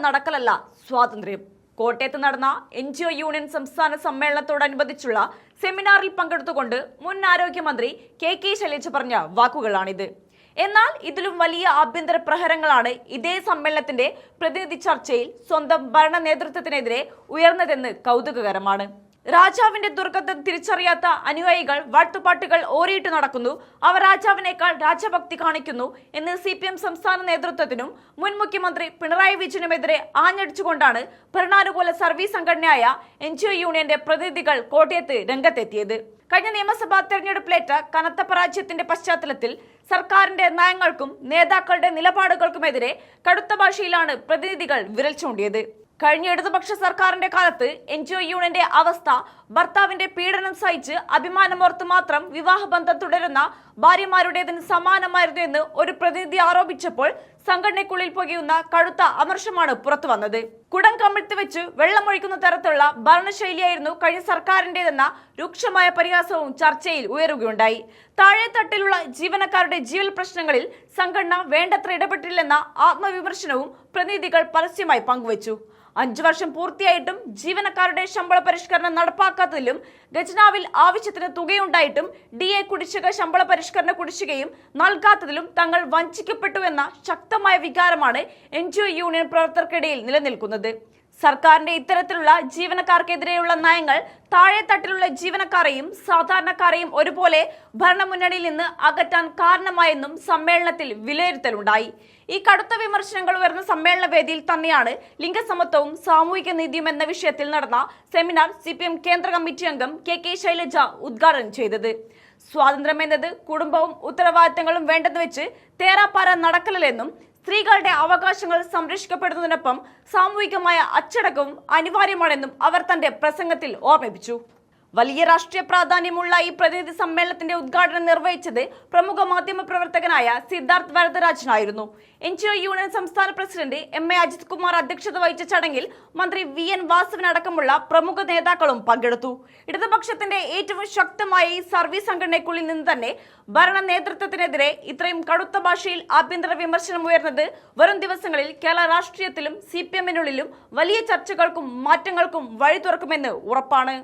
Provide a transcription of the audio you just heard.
നടക്കലല്ല സ്വാതന്ത്ര്യം. കോട്ടയത്ത് നടന്ന NGO യൂണിയൻ സംസ്ഥാന സമ്മേളനത്തോടനുബന്ധിച്ചുള്ള സെമിനാറിൽ പങ്കെടുത്തുകൊണ്ട് മുൻ ആരോഗ്യമന്ത്രി KK ശൈലജ പറഞ്ഞ വാക്കുകളാണിത്. എന്നാൽ ഇതിലും വലിയ ആഭ്യന്തര പ്രഹരങ്ങളാണ് ഇതേ സമ്മേളനത്തിന്റെ പ്രതിനിധി ചർച്ചയിൽ സ്വന്തം ഭരണ നേതൃത്വത്തിനെതിരെ ഉയർന്നതെന്ന് കൗതുകകരമാണ്. രാജാവിന്റെ ദുർഗന്ധം തിരിച്ചറിയാത്ത അനുയായികൾ വാഴ്ത്തുപാട്ടുകൾ ഓരിയിട്ട് നടക്കുന്നു, അവർ രാജാവിനേക്കാൾ രാജഭക്തി കാണിക്കുന്നു എന്ന് CPM സംസ്ഥാന നേതൃത്വത്തിനും മുൻ മുഖ്യമന്ത്രി പിണറായി വിജയനുമെതിരെ ആഞ്ഞടിച്ചുകൊണ്ടാണ് ഭരണാനുകൂല സർവീസ് സംഘടനയായ NGO യൂണിയന്റെ പ്രതിനിധികൾ കോട്ടയത്ത് രംഗത്തെത്തിയത്. കഴിഞ്ഞ നിയമസഭാ തെരഞ്ഞെടുപ്പിലേറ്റ കനത്ത പരാജയത്തിന്റെ പശ്ചാത്തലത്തിൽ സർക്കാരിന്റെ നയങ്ങൾക്കും നേതാക്കളുടെ നിലപാടുകൾക്കുമെതിരെ കടുത്ത ഭാഷയിലാണ് പ്രതിനിധികൾ വിരൽ ചൂണ്ടിയത്. കഴിഞ്ഞ ഇടതുപക്ഷ സർക്കാരിന്റെ കാലത്ത് NGO യൂണിയന്റെ അവസ്ഥ ഭർത്താവിന്റെ പീഡനം സഹിച്ച് അഭിമാനമോർത്ത് മാത്രം വിവാഹബന്ധം തുടരുന്ന ഭാര്യമാരുടേതിന് സമാനമായിരുന്നു എന്ന് ഒരു പ്രതിനിധി ആരോപിച്ചപ്പോൾ സംഘടനയ്ക്കുള്ളിൽ പുകയുന്ന കടുത്ത അമർഷമാണ് പുറത്തു വന്നത്. കുടം കമിഴ്ത്തി വെച്ച് വെള്ളമൊഴിക്കുന്ന തരത്തിലുള്ള ഭരണശൈലിയായിരുന്നു കഴിഞ്ഞ സർക്കാരിന്റേതെന്ന രൂക്ഷമായ പരിഹാസവും ചർച്ചയിൽ ഉയരുകയുണ്ടായി. താഴെത്തട്ടിലുള്ള ജീവനക്കാരുടെ ജീവൽ പ്രശ്നങ്ങളിൽ സംഘടന വേണ്ടത്ര ഇടപെട്ടില്ലെന്ന ആത്മവിമർശനവും പ്രതിനിധികൾ പരസ്യമായി പങ്കുവച്ചു. 5 വർഷം പൂർത്തിയായിട്ടും ജീവനക്കാരുടെ ശമ്പള പരിഷ്കരണം നടപ്പാക്കാത്തതിലും ഖജനാവിൽ ആവശ്യത്തിന് തുകയുണ്ടായിട്ടും DA കുടിശ്ശിക ശമ്പള പരിഷ്കരണ കുടിശ്ശികയും നൽകാത്തതിലും തങ്ങൾ വഞ്ചിക്കപ്പെട്ടുവെന്ന ശക്തമായ വികാരമാണ് NGO യൂണിയൻ പ്രവർത്തകർക്കിടയിൽ നിലനിൽക്കുന്നത്. സർക്കാരിന്റെ ഇത്തരത്തിലുള്ള ജീവനക്കാർക്കെതിരെയുള്ള നയങ്ങൾ താഴെത്തട്ടിലുള്ള ജീവനക്കാരെയും സാധാരണക്കാരെയും ഒരുപോലെ ഭരണമുന്നണിയിൽ നിന്ന് അകറ്റാൻ കാരണമായെന്നും സമ്മേളനത്തിൽ വിലയിരുത്തലുണ്ടായി. ഈ കടുത്ത വിമർശനങ്ങൾ ഉയർന്ന സമ്മേളന വേദിയിൽ തന്നെയാണ് ലിംഗസമത്വവും സാമൂഹിക നീതിയും എന്ന വിഷയത്തിൽ നടന്ന സെമിനാർ CPM കേന്ദ്ര കമ്മിറ്റി അംഗം KK ശൈലജ ഉദ്ഘാടനം ചെയ്തത്. സ്വാതന്ത്ര്യം എന്നത് കുടുംബവും ഉത്തരവാദിത്തങ്ങളും വേണ്ടെന്ന് വെച്ച് തേരാപ്പാര നടക്കലെന്നും സ്ത്രീകളുടെ അവകാശങ്ങൾ സംരക്ഷിക്കപ്പെടുന്നതിനൊപ്പം സാമൂഹികമായ അച്ചടക്കവും അനിവാര്യമാണെന്നും അവർ തന്റെ പ്രസംഗത്തിൽ ഓർമ്മിപ്പിച്ചു. വലിയ രാഷ്ട്രീയ പ്രാധാന്യമുള്ള ഈ പ്രതിനിധി സമ്മേളനത്തിന്റെ ഉദ്ഘാടനം നിർവഹിച്ചത് പ്രമുഖ മാധ്യമ പ്രവർത്തകനായ സിദ്ധാർത്ഥ് വരദരാജനായിരുന്നു. NGO യൂണിയൻ സംസ്ഥാന പ്രസിഡന്റ് MA അജിത് കുമാർ അധ്യക്ഷത വഹിച്ച ചടങ്ങിൽ മന്ത്രി VN വാസവൻ അടക്കമുള്ള പ്രമുഖ നേതാക്കളും പങ്കെടുത്തു. ഇടതുപക്ഷത്തിന്റെ ഏറ്റവും ശക്തമായ ഈ സർവീസ് സംഘടനയ്ക്കുള്ളിൽ നിന്ന് തന്നെ ഭരണ നേതൃത്വത്തിനെതിരെ ഇത്രയും കടുത്ത ഭാഷയിൽ ആഭ്യന്തര വിമർശനം ഉയർന്നത് വരും ദിവസങ്ങളിൽ കേരള രാഷ്ട്രീയത്തിലും CPM-നുള്ളിലും വലിയ ചർച്ചകൾക്കും മാറ്റങ്ങൾക്കും വഴി തുറക്കുമെന്ന് ഉറപ്പാണ്.